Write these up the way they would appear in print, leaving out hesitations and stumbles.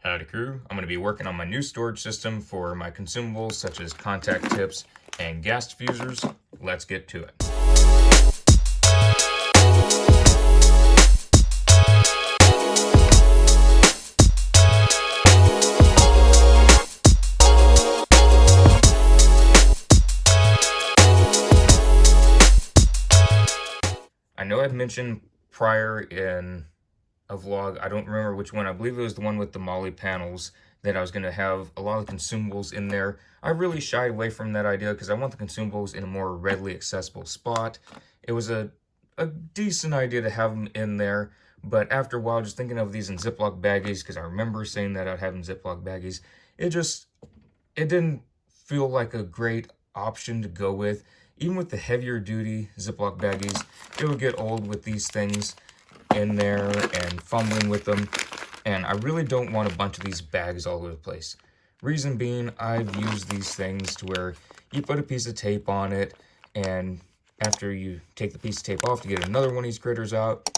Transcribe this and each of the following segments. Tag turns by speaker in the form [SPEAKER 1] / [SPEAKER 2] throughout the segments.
[SPEAKER 1] Howdy crew, I'm going to be working on my new storage system for my consumables such as contact tips and gas diffusers. Let's get to it. I know I've mentioned prior in a vlog, I don't remember which one, I believe it was the one with the Molly panels, that I was going to have a lot of consumables in there. I really shied away from that idea because I want the consumables in a more readily accessible spot. It was a decent idea to have them in there, but after a while, just thinking of these in Ziploc baggies, because I remember saying that I'd have them in Ziploc baggies, it didn't feel like a great option to go with. Even with the heavier duty Ziploc baggies, it would get old with these things in there and fumbling with them. And I really don't want a bunch of these bags all over the place. Reason being, I've used these things to where you put a piece of tape on it, and after you take the piece of tape off to get another one of these critters out,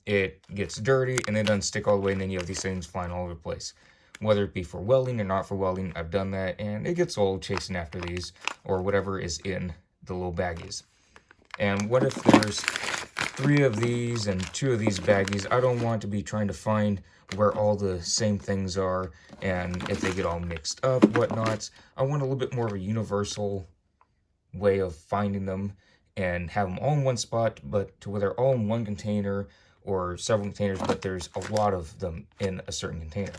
[SPEAKER 1] it gets dirty and it doesn't stick all the way, and then you have these things flying all over the place. Whether it be for welding or not for welding, I've done that, and it gets old chasing after these or whatever is in the little baggies. And what if there's 3 of these and 2 of these baggies? I don't want to be trying to find where all the same things are, and if they get all mixed up, whatnots. I want a little bit more of a universal way of finding them and have them all in one spot, but to where they're all in one container or several containers, but there's a lot of them in a certain container.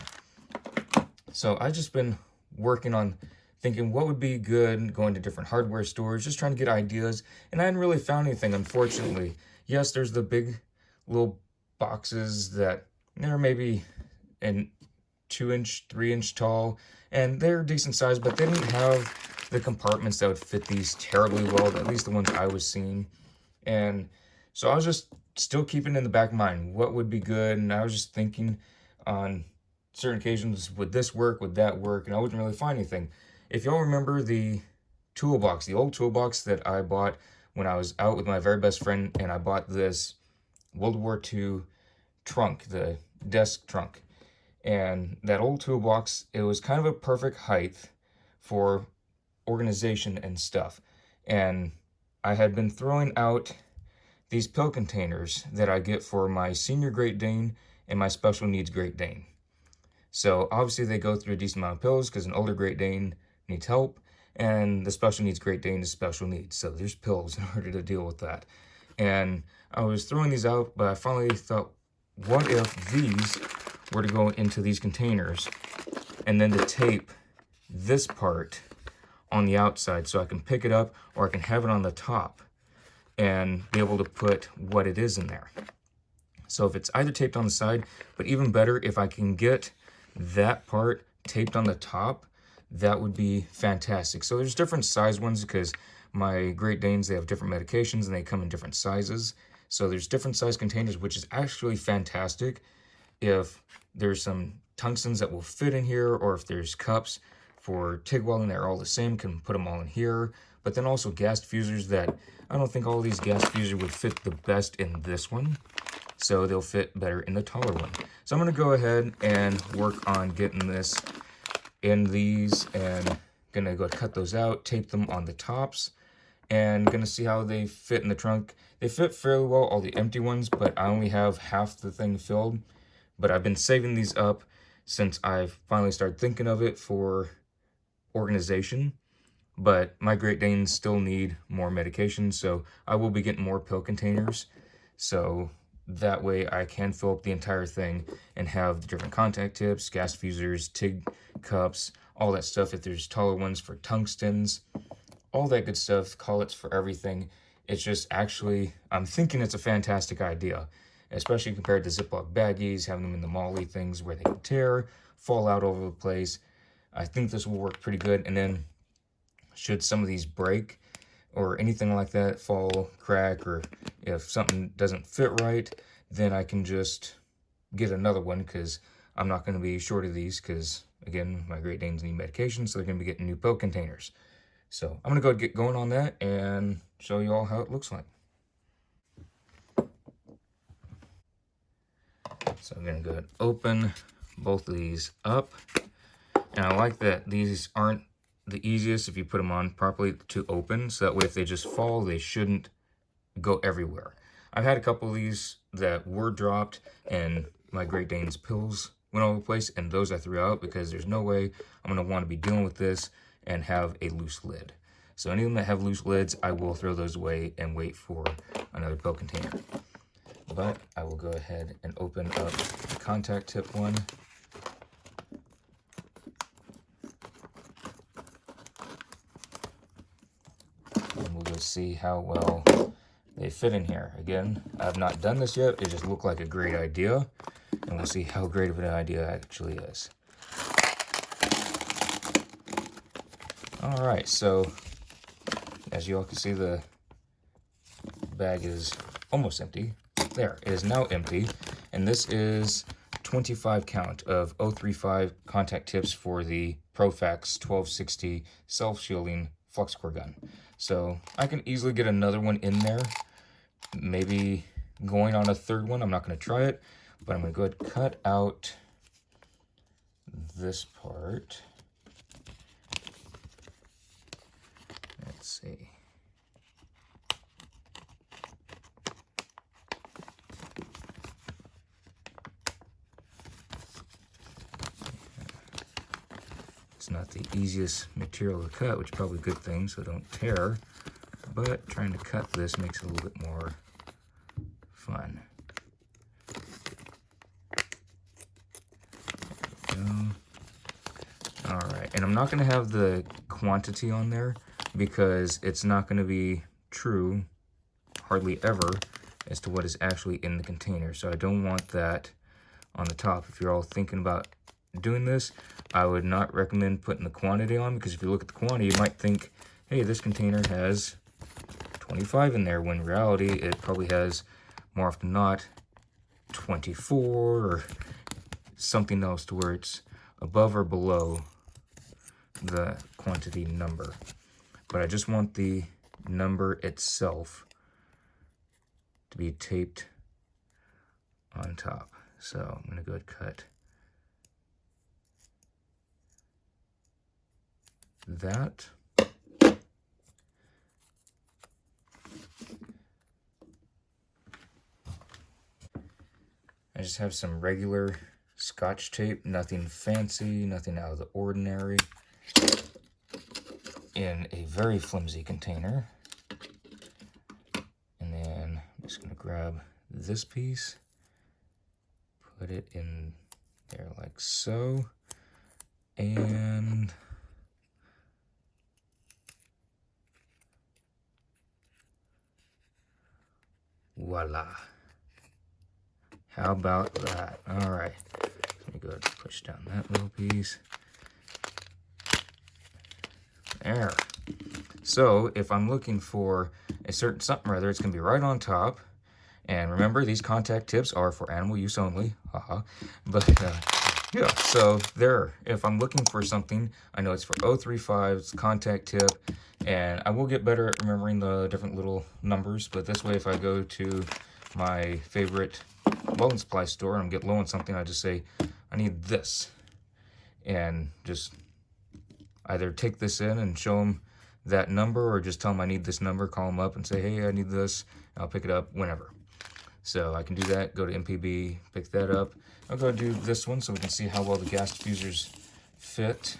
[SPEAKER 1] So I've just been working on thinking what would be good, going to different hardware stores, just trying to get ideas, and I hadn't really found anything, unfortunately. Yes, there's the big little boxes that they're maybe an 2-inch, 3-inch tall, and they're decent size, but they didn't have the compartments that would fit these terribly well, at least the ones I was seeing. And so I was just still keeping in the back of my mind what would be good, and I was just thinking on certain occasions, would this work, would that work, and I wouldn't really find anything. If y'all remember the toolbox, the old toolbox that I bought when I was out with my very best friend, and I bought this World War II trunk, the desk trunk. And that old toolbox, it was kind of a perfect height for organization and stuff. And I had been throwing out these pill containers that I get for my senior Great Dane and my special needs Great Dane. So obviously they go through a decent amount of pills because an older Great Dane needs help, and the special needs Great Dane is special needs. So there's pills in order to deal with that. And I was throwing these out, but I finally thought, what if these were to go into these containers and then to tape this part on the outside so I can pick it up, or I can have it on the top and be able to put what it is in there. So if it's either taped on the side, but even better, if I can get that part taped on the top, that would be fantastic. So there's different size ones because my Great Danes, they have different medications and they come in different sizes. So there's different size containers, which is actually fantastic. If there's some tungstens that will fit in here, or if there's cups for TIG welding that are all the same, can put them all in here. But then also gas diffusers that I don't think all these gas diffusers would fit the best in this one. So they'll fit better in the taller one. So I'm going to go ahead and work on getting this in these, and gonna go cut those out, tape them on the tops, and gonna see how they fit in the trunk. They fit fairly well, all the empty ones, but I only have half the thing filled. But I've been saving these up since I've finally started thinking of it for organization. But my Great Danes still need more medication, so I will be getting more pill containers. So that way I can fill up the entire thing and have the different contact tips, gas diffusers, TIG cups, all that stuff. If there's taller ones for tungstens, all that good stuff, collets for everything. It's just actually, I'm thinking it's a fantastic idea, especially compared to Ziploc baggies, having them in the Molly things where they can tear, fall out over the place. I think this will work pretty good. And then should some of these break or anything like that, fall, crack, or if something doesn't fit right, then I can just get another one, because I'm not going to be short of these, because again, my Great Danes need medication, so they're going to be getting new pill containers. So I'm going to go get going on that and show you all how it looks like. So I'm going to go ahead and open both of these up. And I like that these aren't the easiest, if you put them on properly, to open, so that way if they just fall, they shouldn't go everywhere. I've had a couple of these that were dropped and my Great Dane's pills went all over the place, and those I threw out because there's no way I'm going to want to be dealing with this and have a loose lid. So any of them that have loose lids, I will throw those away and wait for another pill container. But I will go ahead and open up the contact tip one. And we'll go see how well they fit in here. Again, I've not done this yet. It just looked like a great idea. And we'll see how great of an idea it actually is. All right, so as you all can see, the bag is almost empty. There, it is now empty. And this is 25 count of 035 contact tips for the Profax 1260 self-shielding flux core gun. So I can easily get another one in there, maybe going on a third one. I'm not going to try it, but I'm going to go ahead and cut out this part. Let's see. It's not the easiest material to cut, which is probably a good thing, so don't tear. But trying to cut this makes it a little bit more fun. There we go. All right, and I'm not going to have the quantity on there because it's not going to be true hardly ever as to what is actually in the container. So I don't want that on the top. If you're all thinking about doing this, I would not recommend putting the quantity on, because if you look at the quantity, you might think, hey, this container has 25 in there, when in reality it probably has, more often than not, 24 or something else, to where it's above or below the quantity number. But I just want the number itself to be taped on top. So I'm going to go ahead and cut that. I just have some regular Scotch tape, nothing fancy, nothing out of the ordinary, in a very flimsy container. And then I'm just going to grab this piece, put it in there like so, and voila. How about that? All right, let me go ahead and push down that little piece. There. So if I'm looking for a certain something or other, it's going to be right on top. And remember, these contact tips are for animal use only. Haha. But yeah, so there. If I'm looking for something, I know it's for 035, it's contact tip. And I will get better at remembering the different little numbers. But this way, if I go to my favorite welding supply store and get low on something, I just say, I need this. And just either take this in and show them that number, or just tell them I need this number, call them up and say, hey, I need this. I'll pick it up whenever. So I can do that, go to MPB, pick that up. I'll go do this one so we can see how well the gas diffusers fit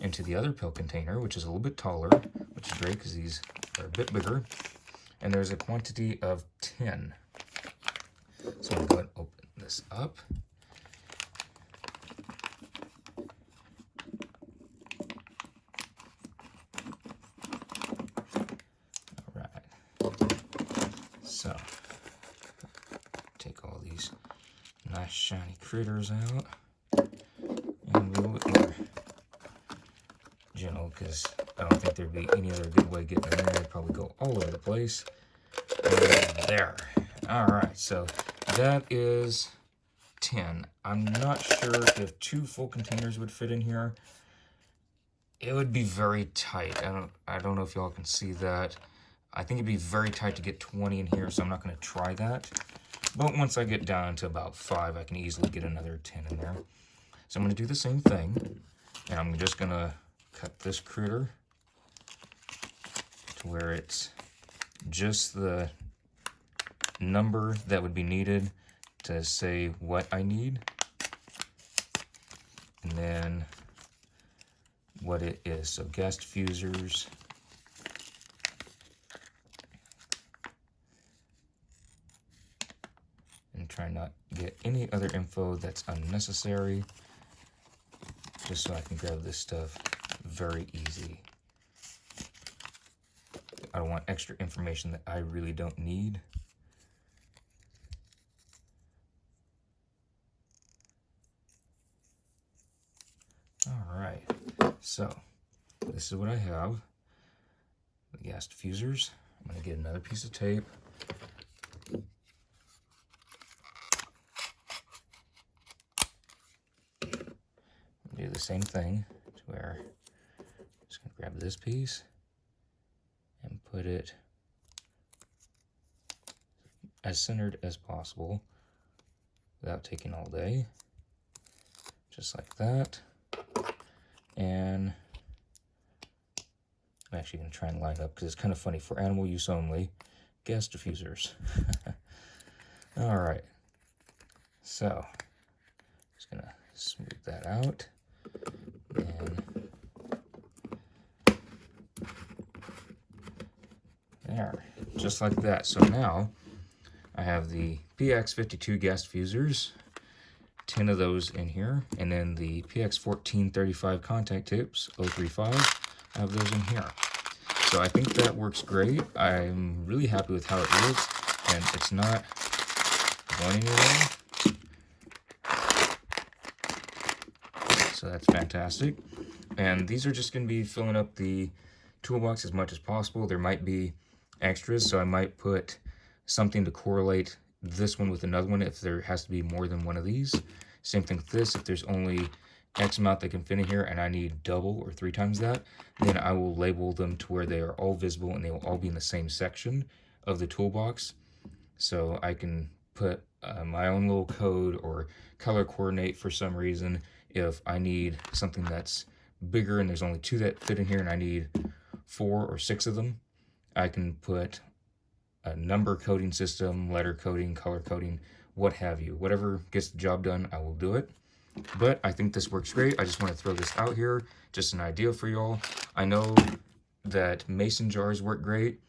[SPEAKER 1] into the other pill container, which is a little bit taller, which is great because these are a bit bigger. And there's a quantity of 10. So I'm going to go ahead and open this up. So, take all these nice shiny critters out, and be a little bit more gentle, because I don't think there'd be any other good way of getting in there. They'd probably go all over the place. And there. Alright, so that is 10. I'm not sure if 2 full containers would fit in here. It would be very tight. I don't know if y'all can see that. I think it'd be very tight to get 20 in here, so I'm not going to try that. But once I get down to about 5, I can easily get another 10 in there. So I'm going to do the same thing, and I'm just going to cut this critter to where it's just the number that would be needed to say what I need, and then what it is. So gas diffusers, and try not get any other info that's unnecessary, just so I can grab this stuff very easy. I don't want extra information that I really don't need. All right, so this is what I have. The gas diffusers. I'm going to get another piece of tape. Do the same thing to where I'm just going to grab this piece and put it as centered as possible without taking all day. Just like that. And I'm actually going to try and line up because it's kind of funny. For animal use only, gas diffusers. All right. So, just going to smooth that out. And there, just like that. So now I have the PX52 gas diffusers, 10 of those in here, and then the PX1435 contact tips, 035, I have those in here. So I think that works great. I'm really happy with how it looks, and it's not going anywhere. So that's fantastic. And these are just going to be filling up the toolbox as much as possible. There might be extras, so I might put something to correlate this one with another one if there has to be more than one of these. Same thing with this. If there's only X amount that can fit in here and I need double or 3 times that, then I will label them to where they are all visible and they will all be in the same section of the toolbox. So I can put my own little code or color coordinate for some reason. If I need something that's bigger and there's only 2 that fit in here and I need 4 or 6 of them, I can put a number coding system, letter coding, color coding, what have you. Whatever gets the job done, I will do it. But I think this works great. I just want to throw this out here, just an idea for y'all. I know that mason jars work great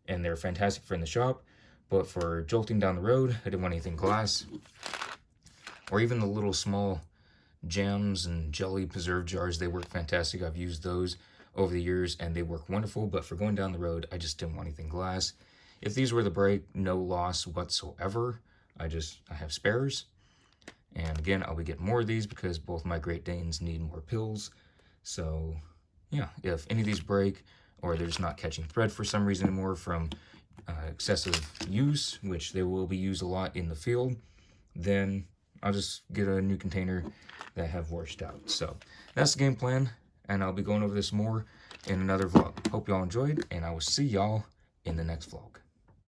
[SPEAKER 1] and they're fantastic for in the shop, but for jolting down the road, I didn't want anything glass. Or even the little small jams and jelly preserve jars, they work fantastic. I've used those over the years and they work wonderful, but for going down the road, I just didn't want anything glass. If these were to break, no loss whatsoever. I have spares. And again, I'll be getting more of these because both my Great Danes need more pills. So yeah, if any of these break or they're just not catching thread for some reason anymore from excessive use, which they will be used a lot in the field, then I'll just get a new container that I have washed out. So that's the game plan, and I'll be going over this more in another vlog. Hope y'all enjoyed, and I will see y'all in the next vlog.